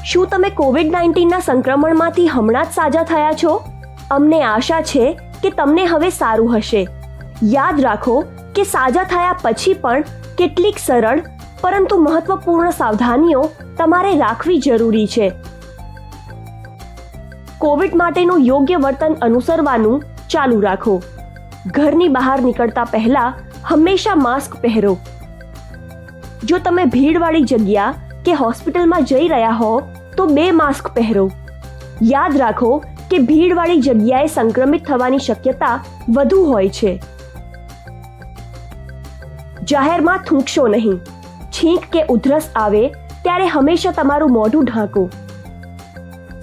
શું તમે કોવિડ-19ના સંક્રમણમાંથી હમણાં જ સાજા થયા છો? અમને આશા છે કે તમને હવે સારું હશે. યાદ રાખો કે સાજા થયા પછી પણ કેટલીક સરળ પરંતુ મહત્વપૂર્ણ સાવધાનીઓ તમારે રાખવી જરૂરી છે. કોવિડ માટેનું યોગ્ય વર્તન અનુસરવાનું ચાલુ રાખો. ઘરની બહાર નીકળતા પહેલા હંમેશા માસ્ક પહેરો. જો તમે ભીડવાળી જગ્યા કે હોસ્પિટલમાં જઈ રહ્યા હો તો 2 માસ્ક પહેરો. યાદ રાખો કે ભીડવાળી જગ્યાએ સંક્રમિત થવાની શક્યતા વધુ હોય છે. જાહેરમાં થૂંકશો નહીં. છીંક કે ઉધરસ આવે ત્યારે હંમેશા તમારું મોઢું ઢાંકો.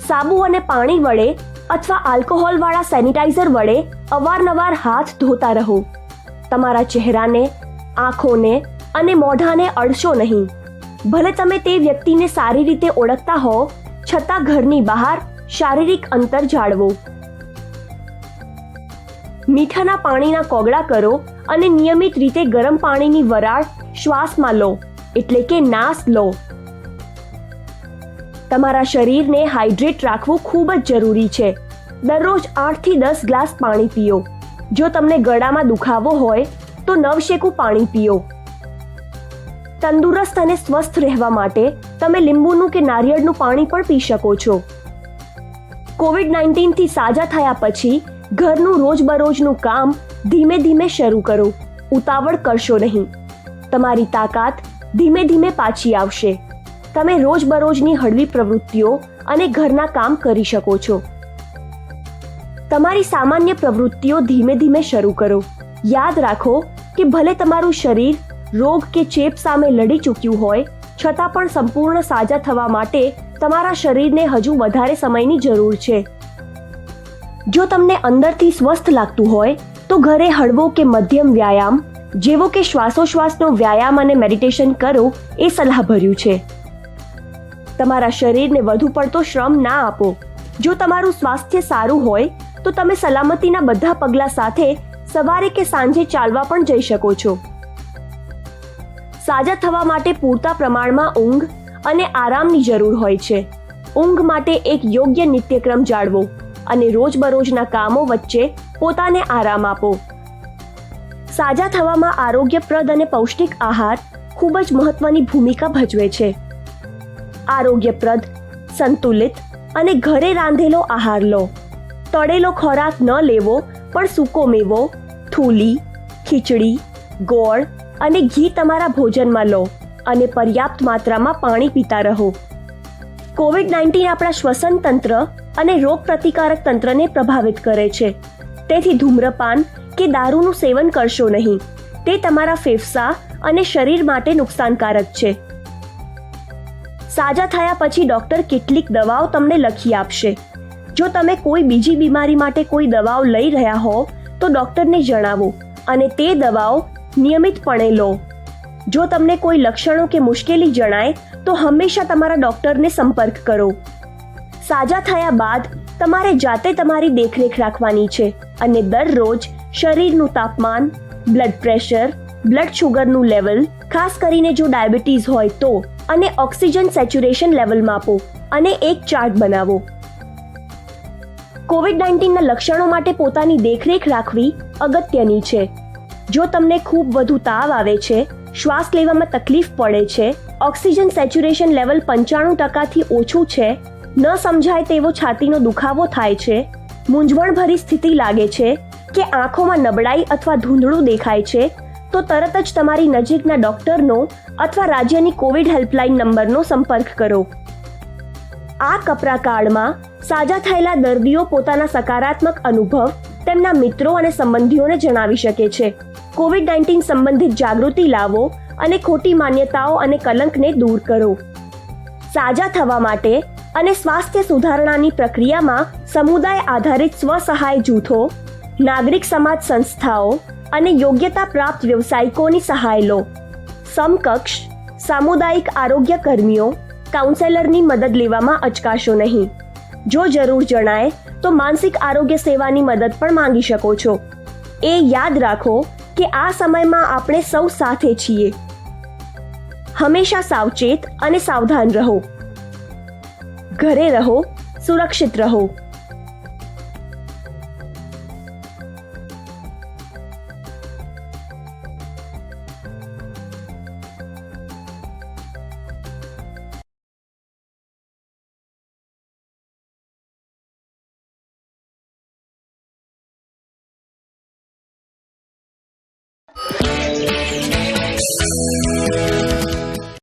સાબુ અને પાણી વડે અથવા આલ્કોહોલવાળા સેનિટાઈઝર વડે અવારનવાર હાથ ધોતા રહો. તમારા ચહેરાને, આંખોને અને મોઢાને અડશો નહીં. ભલે તમે તે વ્યક્તિને સારી રીતે ઓળખતા હો છતાં ઘરની બહાર શારીરિક અંતર જાળવો. મીઠાના પાણીના કોગળા કરો અને નિયમિત રીતે ગરમ પાણીની વરાળ શ્વાસમાં લો એટલે કે નાસ લો. તમારા શરીરને હાઇડ્રેટ રાખવું ખૂબ જ જરૂરી છે. દરરોજ 8 થી 10 ગ્લાસ પાણી પીઓ. જો તમને ગળામાં દુખાવો હોય તો નવશેકું પાણી પીઓ. તંદુરસ્ત અને સ્વસ્થ રહેવા માટે તમે લીંબુનું કે નારિયેળનું પાણી પણ પી શકો છો. કોવિડ-19 થી સાજા થયા પછી ઘરનું રોજબરોજનું કામ ધીમે ધીમે શરૂ કરો. ઉતાવળ કરશો નહીં. તમારી તાકાત ધીમે ધીમે પાછી આવશે. તમે રોજબરોજની હળવી પ્રવૃત્તિઓ અને ઘરના કામ કરી શકો છો. તમારી સામાન્ય પ્રવૃત્તિઓ ધીમે ધીમે શરૂ કરો. યાદ રાખો કે ભલે તમારું શરીર રોગ કે ચેપ સામે લડી ચૂક્યું હોય છતાં પણ સંપૂર્ણ સાજા થવા માટે તમારા શરીરને હજુ વધારે સમયની જરૂર છે. જો તમને અંદરથી સ્વસ્થ લાગતું હોય તો ઘરે હળવો કે મધ્યમ વ્યાયામ જેવો કે શ્વાસોશ્વાસનો વ્યાયામ અને મેડિટેશન કરો એ સલાહભર્યું છે. તમારા શરીરને વધુ પડતો શ્રમ ના આપો. જો તમારું સ્વાસ્થ્ય સારું હોય તો તમે સલામતીના બધા પગલાં સાથે સવારે કે સાંજે ચાલવા પણ જઈ શકો છો. સાજા થવા માટે પૂરતા પ્રમાણમાં ઊંઘ અને આરામની જરૂર હોય છે. ઊંઘ માટે એક યોગ્ય નિત્યક્રમ જાળવો અને રોજબરોજના કામો વચ્ચે પોતાને આરામ આપો. સાજા થવામાં આરોગ્યપ્રદ અને પૌષ્ટિક આહાર ખૂબ જ મહત્વની ભૂમિકા ભજવે છે. આરોગ્યપ્રદ, સંતુલિત અને ઘરે રાંધેલો આહાર લો. તળેલો ખોરાક ન લેવો પણ સૂકો મેવો, થૂલી, ખીચડી, ગોળ અને ઘી તમારા ભોજનમાં લો અને પર્યાપ્ત માત્રામાં પાણી પીતા રહો. કોવિડ-19 આપણા શ્વસન તંત્ર અને રોગ પ્રતિકારક તંત્રને પ્રભાવિત કરે છે. તેથી ધૂમ્રપાન કે દારૂનું સેવન કરશો નહીં. તે તમારા ફેફસા અને શરીર માટે નુકસાનકારક છે. સાજા થયા પછી ડોક્ટર કેટલીક દવાઓ તમને લખી આપશે. જો તમે કોઈ બીજી બીમારી માટે કોઈ દવાઓ લઈ રહ્યા હો તો ડોક્ટરને જણાવો અને તે દવાઓ નિયમિતપણે લો. જો તમને કોઈ લક્ષણો કે મુશ્કેલી જણાય તો હંમેશા તમારા ડોક્ટરને સંપર્ક કરો. સાજા થયા બાદ તમારે જાતે તમારી દેખરેખ રાખવાની છે અને દરરોજ શરીરનું તાપમાન, બ્લડ પ્રેશર, બ્લડ શુગરનું લેવલ, ખાસ કરીને જો ડાયાબિટીસ હોય તો, અને ઓક્સિજન સેચ્યુરેશન લેવલ માપો અને એક ચાર્ટ બનાવો. કોવિડ-19ના લક્ષણો માટે પોતાની દેખરેખ રાખવી અગત્યની છે. જો તમને ખૂબ વધુ તાવ આવે છે, શ્વાસ લેવામાં તકલીફ પડે છે, ઓક્સિજન સેચ્યુરેશન લેવલ 95%થી ઓછું છે, ન સમજાય તેવો છાતીનો દુખાવો થાય છે, મૂંઝવણભરી સ્થિતિ લાગે છે કે આંખોમાં નબળાઈ અથવા ધૂંધળું દેખાય છે તો તરત જ તમારી નજીકના ડોક્ટરનો અથવા રાજ્યની કોવિડ હેલ્પલાઇન નંબરનો સંપર્ક કરો. આ કપરા કાળમાં સાજા થયેલા દર્દીઓ પોતાના સકારાત્મક અનુભવ તેમના મિત્રો અને સંબંધીઓને જણાવી શકે છે. કોવિડ-19 સંબંધિત જાગૃતિ લાવો અને ખોટી માન્યતાઓ અને કલંકને દૂર કરો. સાજા થવા માટે અને સ્વાસ્થ્ય સુધારણાની પ્રક્રિયામાં સમુદાય આધારિત સ્વસહાય જૂથો, નાગરિક સમાજ સંસ્થાઓ અને યોગ્યતા પ્રાપ્ત વ્યવસાયિકોની સહાય લો. સમકક્ષ સામુદાયિક આરોગ્ય કર્મીઓ, કાઉન્સેલરની મદદ લેવામાં અચકાશો નહીં. જો જરૂર જણાય તો માનસિક આરોગ્ય સેવાની મદદ પણ માંગી શકો છો. એ યાદ રાખો કે આ સમયમાં આપણે સૌ સાથે છીએ. હંમેશા સાવચેત અને સાવધાન રહો. ઘરે રહો, સુરક્ષિત રહો.